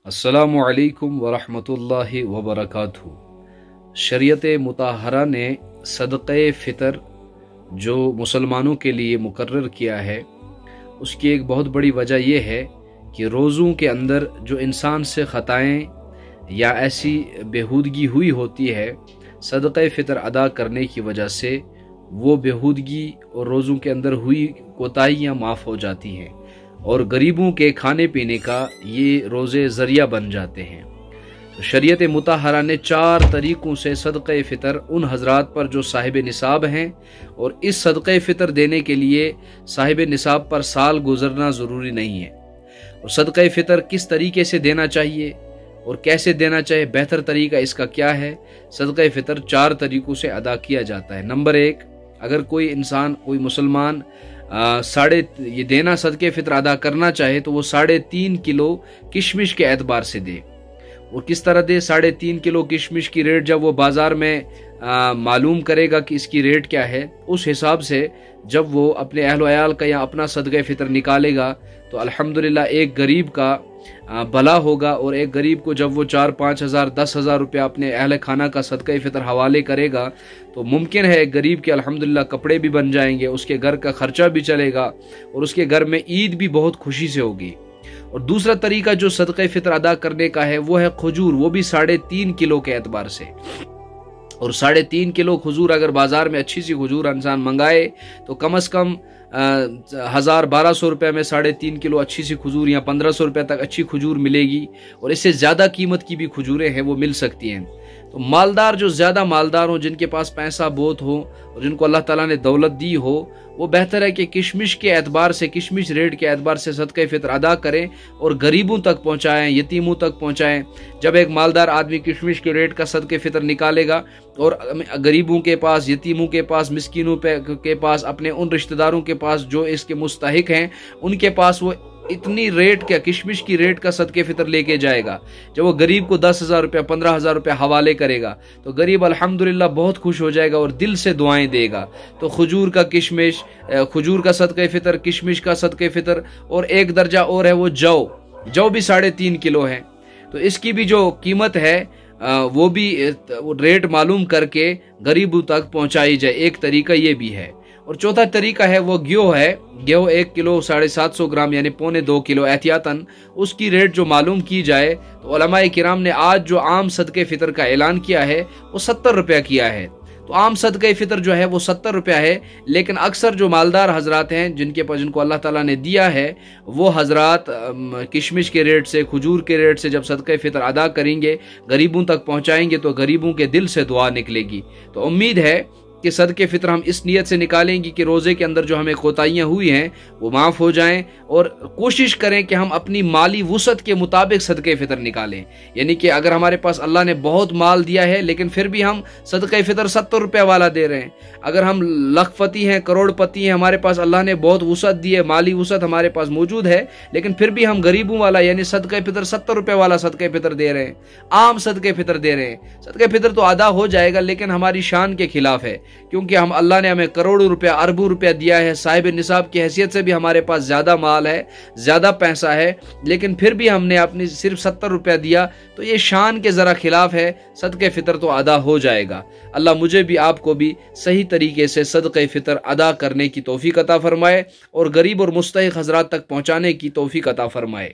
अस्सलामु अलैकुम वरहमतुल्लाहि वबरकातुहू। शरीयत मुताहरा ने सदक़े फ़ितर जो मुसलमानों के लिए मुकर्रर किया है, उसकी एक बहुत बड़ी वजह यह है कि रोज़ों के अंदर जो इंसान से ख़ताएँ या ऐसी बेहूदगी हुई होती है, सदक़े फ़ितर अदा करने की वजह से वो बेहूदगी और रोज़ों के अंदर हुई कोताहियाँ माफ़ हो जाती हैं और गरीबों के खाने पीने का ये रोज़े ज़रिया बन जाते हैं। तो शरीयत मुताहरा ने 4 तरीक़ों से सदक़े फ़ितर उन हज़रात पर जो साहिब निसाब हैं, और इस सदक़े फ़ितर देने के लिए साहिब निसाब पर साल गुज़रना ज़रूरी नहीं है। और सदक़े फ़ितर किस तरीके से देना चाहिए और कैसे देना चाहिए, बेहतर तरीका इसका क्या है? सदक़े फ़ितर 4 तरीक़ों से अदा किया जाता है। नंबर 1, अगर कोई इंसान, कोई मुसलमान ये देना सदक़े फ़ितर अदा करना चाहे तो वो 3.5 किलो किशमिश के एतबार से दे। और किस तरह दे? 3.5 किलो किशमिश की रेट जब वो बाज़ार में मालूम करेगा कि इसकी रेट क्या है, उस हिसाब से जब वो अपने अहल व अयाल का या अपना सदक़े फ़ितर निकालेगा तो अल्हम्दुलिल्लाह एक गरीब का भला होगा। और एक गरीब को जब वो 4-5 हज़ार 10 हज़ार रुपया अपने अहल खाना का सदक़े फ़ितर हवाले करेगा तो मुमकिन है एक गरीब के अल्हम्दुलिल्लाह कपड़े भी बन जाएंगे, उसके घर का खर्चा भी चलेगा और उसके घर में ईद भी बहुत खुशी से होगी। और दूसरा तरीका जो सदक़े फ़ितर अदा करने का है वो है खजूर, वो भी 3.5 किलो के एतबार से। और 3.5 किलो खजूर अगर बाज़ार में अच्छी सी खजूर इंसान मंगाए तो कम से कम 1000-1200 रुपये में 3.5 किलो अच्छी सी खजूर या 1500 रुपये तक अच्छी खजूर मिलेगी। और इससे ज़्यादा कीमत की भी खजूरें हैं वो मिल सकती हैं। तो मालदार, जो ज़्यादा मालदार हो, जिनके पास पैसा बहुत हो और जिनको अल्लाह ताला ने दौलत दी हो, वो बेहतर है कि किशमिश के एतबार से, किशमिश रेट के एतबार से सदक़े फ़ितर अदा करें और गरीबों तक पहुँचाएँ, यतीमों तक पहुँचाएँ। जब एक मालदार आदमी किशमिश के रेट का सदक़े फ़ितर निकालेगा और गरीबों के पास, यतीमों के पास, मिस्कीनों के पास, अपने उन रिश्तेदारों के पास जो इसके मुस्तहिक हैं, उनके पास वो इतनी रेट का, किशमिश की रेट का सदक़े फ़ितर लेके जाएगा। जब वो गरीब को 10,000 रुपया, 15,000 रुपया हवाले करेगा तो गरीब अल्हम्दुलिल्लाह बहुत खुश हो जाएगा और दिल से दुआएं देगा। तो खजूर का किशमिश, खजूर का सदक़े फ़ितर, किशमिश का सदक़े फ़ितर, और एक दर्जा और है वो जौ भी 3.5 किलो है। तो इसकी भी जो कीमत है वो भी रेट मालूम करके गरीबों तक पहुँचाई जाए। एक तरीका ये भी है। और चौथा तरीका है वो गेहूँ है। गेहूँ 1 किलो 750 ग्राम यानी 1.25 किलो एहतियातन उसकी रेट जो मालूम की जाए तो उलमाए किराम ने आज जो आम सदक़े फ़ितर का ऐलान किया है वो 70 रुपया किया है। तो आम सदक़े फ़ितर जो है वो 70 रुपया है। लेकिन अक्सर जो मालदार हजरात हैं, जिनको अल्लाह ताला ने दिया है, वो हजरात किशमिश के रेट से, खजूर के रेट से जब सदक़े फ़ितर अदा करेंगे, गरीबों तक पहुँचाएंगे तो गरीबों के दिल से दुआ निकलेगी। तो उम्मीद है कि सदक़े फ़ितर हम इस नीयत से निकालेंगे कि रोज़े के अंदर जो हमें कोताहियाँ हुई हैं वो माफ़ हो जाएं, और कोशिश करें कि हम अपनी माली वुसअत के मुताबिक सदक़े फ़ितर निकालें। यानी कि अगर हमारे पास अल्लाह ने बहुत माल दिया है लेकिन फिर भी हम सदक़े फ़ितर 70 रुपये वाला दे रहे हैं, अगर हम लखपति हैं, करोड़पति हैं, हमारे पास अल्लाह ने बहुत वुसअत दी है, माली वुसअत हमारे पास मौजूद है, लेकिन फिर भी हम गरीबों वाला यानी सदक़े फ़ितर 70 रुपये वाला सदक़े फ़ितर दे रहे हैं, आम सदक़े फ़ितर दे रहे हैं। सदक़े फ़ितर तो अदा हो जाएगा लेकिन हमारी शान के खिलाफ है, क्योंकि अल्लाह ने हमें करोड़ों रुपया, अरबों रुपया दिया है। साहिब निसाब की हैसियत से भी हमारे पास ज़्यादा माल है, ज़्यादा पैसा है, लेकिन फिर भी हमने अपनी सिर्फ 70 रुपया दिया, तो ये शान के ज़रा खिलाफ है। सदक़े फ़ितर तो अदा हो जाएगा। अल्लाह मुझे भी, आपको भी सही तरीके से सदक़े फ़ितर अदा करने की तौफ़ीक़ अता फ़रमाए और गरीब और मुस्तहिक़ हज़रात तक पहुँचाने की तौफ़ीक़ अता फ़रमाए।